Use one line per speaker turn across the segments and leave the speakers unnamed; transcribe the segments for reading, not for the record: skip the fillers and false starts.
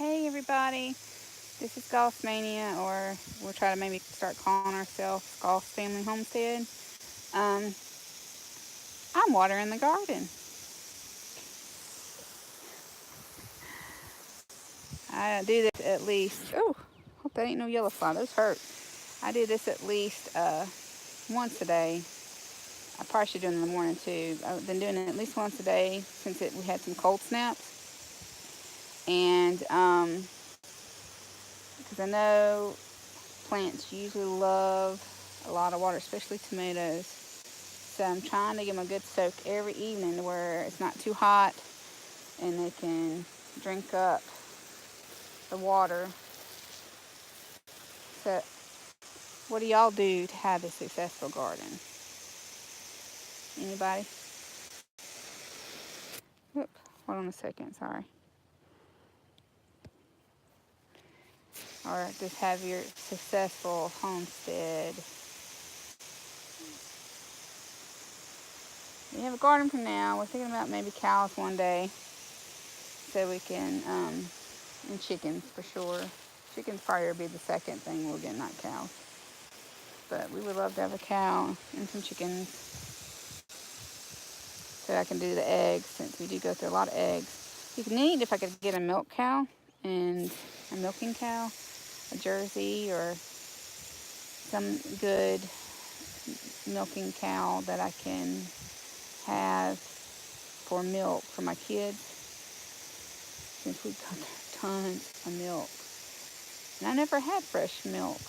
Hey everybody, this is GossMania, or we'll try to maybe start calling ourselves Goss Family Homestead. Um, I'm watering the garden. I do this at least, oh, hope that ain't no yellow fly, those hurt. I do this at least once a day. I probably should do it in the morning too. I've been doing it at least once a day since we had some cold snaps. And because I know plants usually love a lot of water, especially tomatoes. So I'm trying to give them a good soak every evening to where it's not too hot and they can drink up the water. So what do y'all do to have a successful garden? Anybody? Oop, hold on a second, sorry. Or just have your successful homestead. We have a garden for now. We're thinking about maybe cows one day so we can, and chickens for sure. Chickens probably will be the second thing we'll get, not cows. But we would love to have a cow and some chickens so I can do the eggs, since we do go through a lot of eggs. It'd be neat if I could get a milk cow and a milking cow, a Jersey or some good milking cow that I can have for milk for my kids, since we got tons of milk. And I never had fresh milk,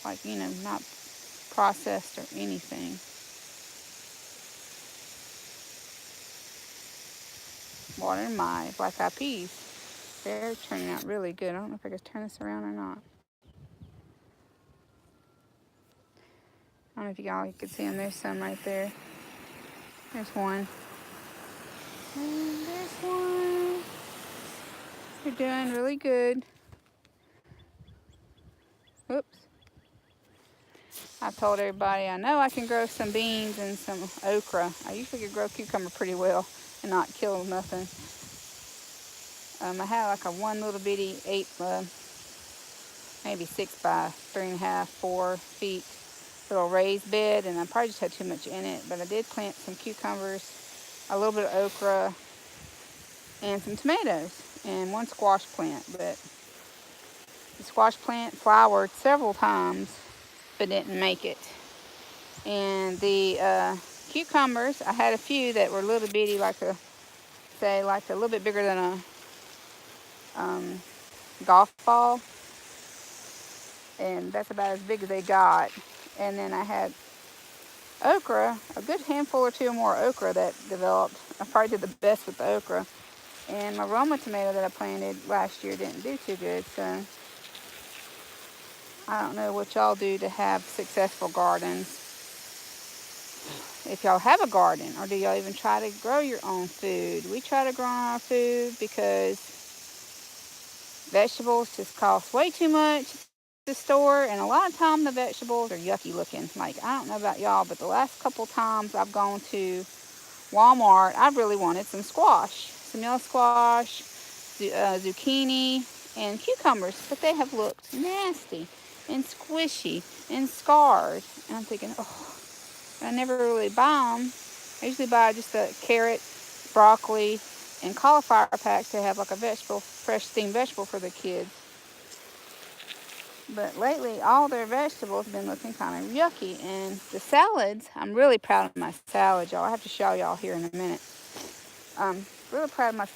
like, not processed or anything. Watering my black eyed peas. They're turning out really good. I don't know if I can turn this around or not. I don't know if y'all can see them. There's some right there. There's one. And there's one. They're doing really good. Whoops. I've told everybody I know I can grow some beans and some okra. I usually can grow cucumber pretty well and not kill nothing. I had like a one little bitty maybe 6 by 3.5, 4 feet little raised bed, and I probably just had too much in it, but I did plant some cucumbers, a little bit of okra, and some tomatoes, and one squash plant. But the squash plant flowered several times but didn't make it. And the cucumbers, I had a few that were little bitty, like a little bit bigger than a golf ball, and that's about as big as they got. And then I had okra, a good handful or two more okra that developed. I probably did the best with the okra. And my Roma tomato that I planted last year didn't do too good, so I don't know what y'all do to have successful gardens. If y'all have a garden, or do y'all even try to grow your own food? We try to grow our food because vegetables just cost way too much to store, and a lot of times the vegetables are yucky looking. Like, I don't know about y'all, but the last couple times I've gone to Walmart, I really wanted some squash, some yellow squash, zucchini, and cucumbers, but they have looked nasty and squishy and scarred. And I'm thinking, oh, I never really buy them. I usually buy just a carrot, broccoli, and cauliflower pack to have like a fresh steamed vegetable for the kids. But lately, all their vegetables have been looking kind of yucky. And the salads, I'm really proud of my salads, y'all. I have to show y'all here in a minute. Really proud of my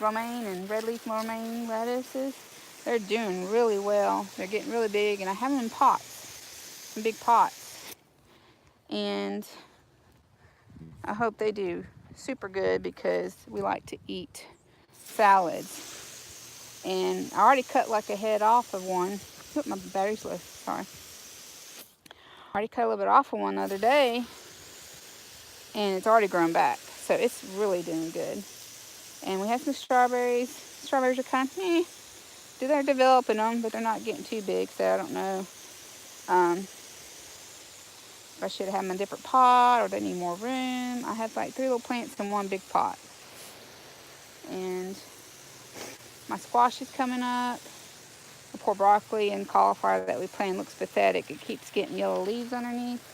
romaine and red leaf romaine lettuces. They're doing really well. They're getting really big, and I have them in pots, in big pots. And I hope they do super good, because we like to eat salads. And I already cut like a head off of one. Oop, my battery's low, sorry. I already cut a little bit off of one the other day, and it's already grown back. So it's really doing good. And we have some strawberries. Strawberries are kind of they're developing them, but they're not getting too big, so I don't know if I should have them in a different pot or they need more room. I have like 3 little plants in one big pot. And My squash is coming up. The poor broccoli and cauliflower that we planted looks pathetic. It keeps getting yellow leaves underneath.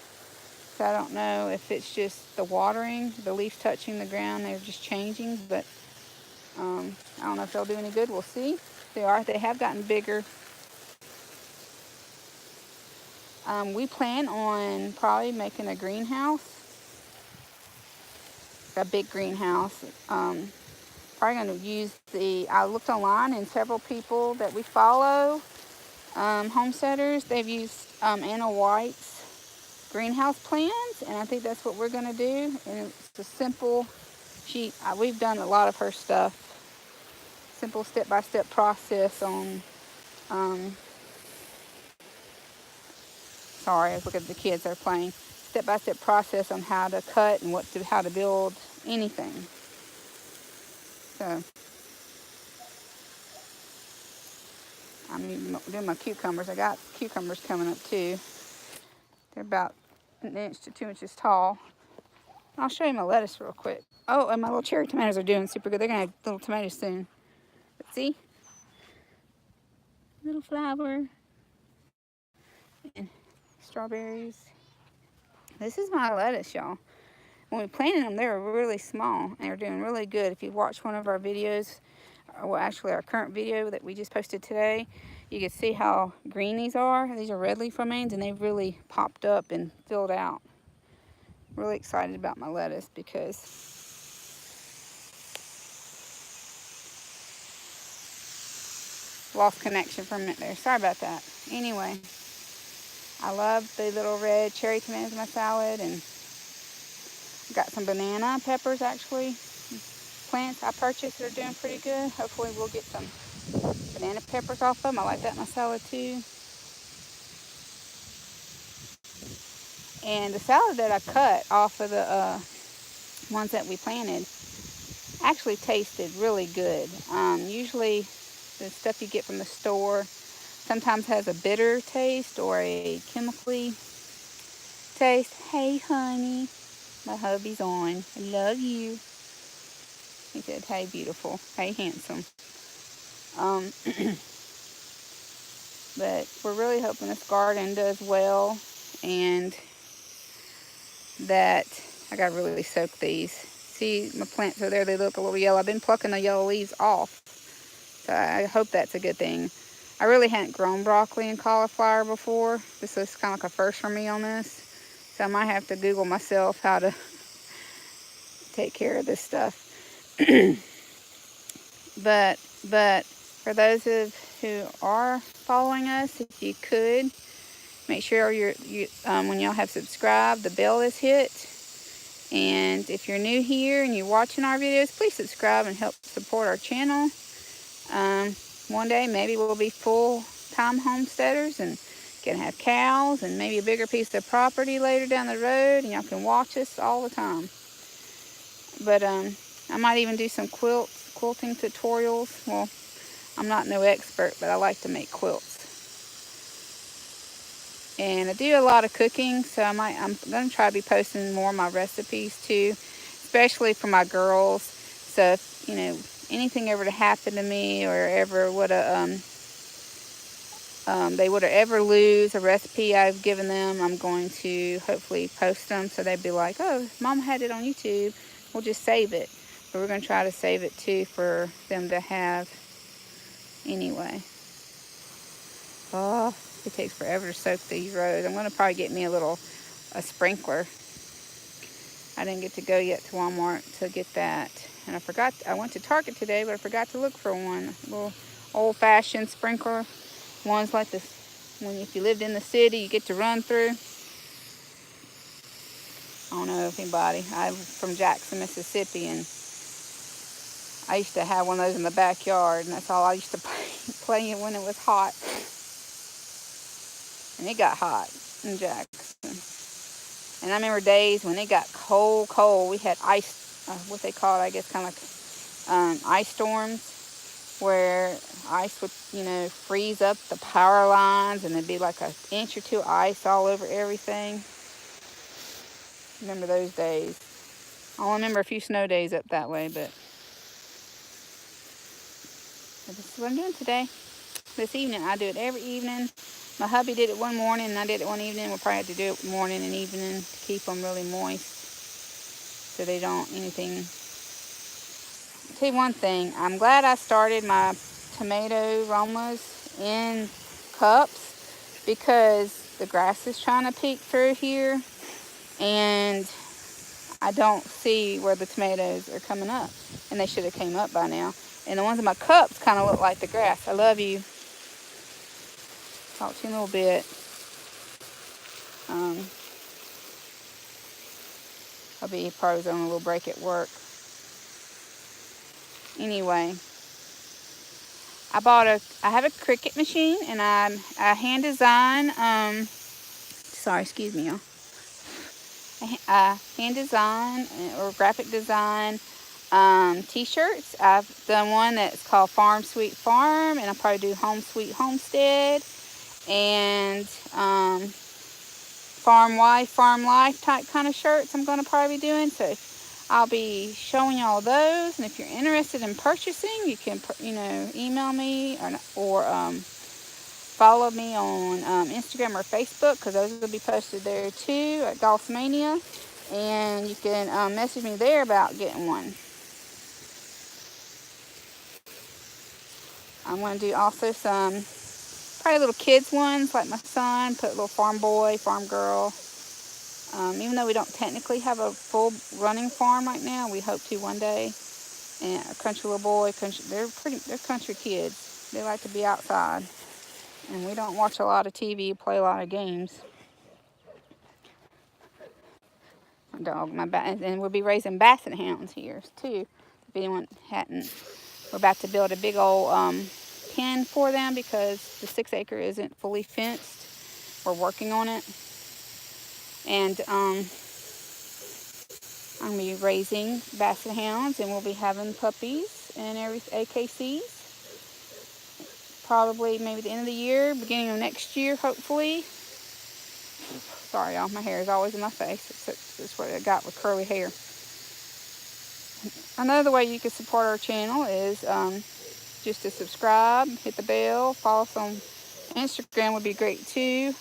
So I don't know if it's just the watering, the leaves touching the ground, they're just changing, but I don't know if they'll do any good. We'll see. They have gotten bigger. We plan on probably making a greenhouse, a big greenhouse. Probably going to use I looked online, and several people that we follow, homesteaders, they've used Anna White's greenhouse plans, and I think that's what we're going to do. And it's a simple, we've done a lot of her stuff, simple step-by-step process on, sorry, I was looking at the kids, they're playing, step-by-step process on how to cut and how to build anything. So I'm doing my cucumbers. I got cucumbers coming up too. They're about 1 inch to 2 inches tall. I'll show you my lettuce real quick. Oh, and my little cherry tomatoes are doing super good. They're gonna have little tomatoes soon. But see, little flower and strawberries. This is my lettuce, y'all. When we planted them, they were really small, and they were doing really good. If you watch one of our videos, well, actually our current video that we just posted today, you can see how green these are. These are red leaf romaines, and they've really popped up and filled out. Really excited about my lettuce because lost connection for a minute there. Sorry about that. Anyway, I love the little red cherry tomatoes in my salad, and got some banana peppers actually. Plants I purchased that are doing pretty good. Hopefully we'll get some banana peppers off of them. I like that in my salad too. And the salad that I cut off of the ones that we planted actually tasted really good. Usually the stuff you get from the store sometimes has a bitter taste or a chemically taste. Hey honey, my hubby's on. I love you. He said, hey beautiful, hey handsome. But we're really hoping this garden does well, and that I gotta really soak these. See my plants are there, they look a little yellow. I've been plucking the yellow leaves off, so I hope that's a good thing. I really hadn't grown broccoli and cauliflower before. This is kind of like a first for me on this, so I might have to Google myself how to take care of this stuff. but for those of who are following us, if you could make sure when y'all have subscribed, the bell is hit. And if you're new here and you're watching our videos, please subscribe and help support our channel. One day maybe we'll be full-time homesteaders and can have cows and maybe a bigger piece of property later down the road, and y'all can watch us all the time. But I might even do some quilting tutorials. Well, I'm not no expert, but I like to make quilts. And I do a lot of cooking, so I'm going to try to be posting more of my recipes too, especially for my girls. So if, anything ever to happen to me, or ever would they would ever lose a recipe I've given them, I'm going to hopefully post them so they'd be like, oh, Mom had it on YouTube. We'll just save it. But we're going to try to save it too for them to have anyway. Oh, it takes forever to soak these rows. I'm going to probably get me a sprinkler. I didn't get to go yet to Walmart to get that. And I went to Target today, but I forgot to look for one. A little old-fashioned sprinkler. Ones like this, if you lived in the city, you get to run through. I don't know if anybody. I'm from Jackson, Mississippi, and I used to have one of those in the backyard, and that's all I used to play when it was hot. And it got hot in Jackson. And I remember days when it got cold. We had ice, what they call it, I guess, kind of like ice storms, where ice would, freeze up the power lines, and there'd be like 1 inch or 2 ice all over everything. Remember those days. I only remember a few snow days up that way, but So this is what I'm doing today. This evening, I do it every evening. My hubby did it one morning, and I did it one evening. We'll probably have to do it morning and evening to keep them really moist, so they don't anything. I'll tell you one thing. I'm glad I started my tomato romas in cups, because the grass is trying to peek through here, and I don't see where the tomatoes are coming up, and they should have came up by now. And the ones in my cups kind of look like the grass. I love you. Talk to you in a little bit. I'll be probably on a little break at work. Anyway, I have a Cricut machine, and I hand design, sorry, excuse me, y'all. I hand design or graphic design t-shirts. I've done one that's called Farm Sweet Farm, and I'll probably do Home Sweet Homestead, and Farm Wife, Farm Life type kind of shirts I'm going to probably be doing. So I'll be showing y'all those, and if you're interested in purchasing, you can, email me or follow me on Instagram or Facebook, because those will be posted there too at GossMania, and you can message me there about getting one. I'm going to do also some probably little kids ones, like my son, put a little farm boy, farm girl. Even though we don't technically have a full running farm right now, we hope to one day. And a country little boy, they're country kids. They like to be outside. And we don't watch a lot of TV, play a lot of games. My dog, and we'll be raising basset hounds here too. If anyone hadn't, we're about to build a big old pen for them, because the 6 acre isn't fully fenced. We're working on it. And I'm going to be raising basset hounds, and we'll be having puppies and AKCs. Probably maybe the end of the year, beginning of next year, hopefully. Sorry, y'all, my hair is always in my face. It's what I got with curly hair. Another way you can support our channel is just to subscribe, hit the bell, follow us on Instagram would be great too.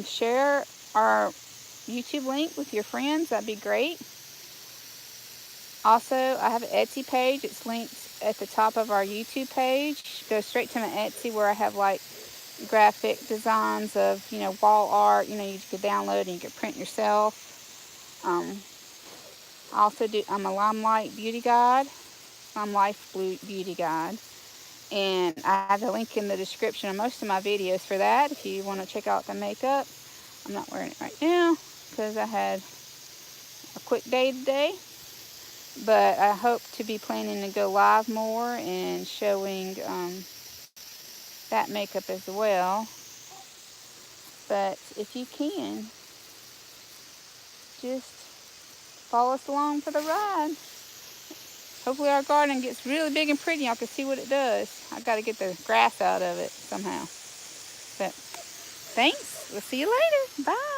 Share our YouTube link with your friends. That'd be great. Also, I have an Etsy page. It's linked at the top of our YouTube page. Go straight to my Etsy, where I have like graphic designs of, wall art, you could download and you could print yourself. I'm a Limelight Beauty Guide, Limelight Beauty Guide. And I have a link in the description of most of my videos for that, if you want to check out the makeup. I'm not wearing it right now because I had a quick day today. But I hope to be planning to go live more and showing that makeup as well. But if you can, just follow us along for the ride. Hopefully our garden gets really big and pretty. Y'all can see what it does. I got to get the grass out of it somehow. But thanks. We'll see you later. Bye.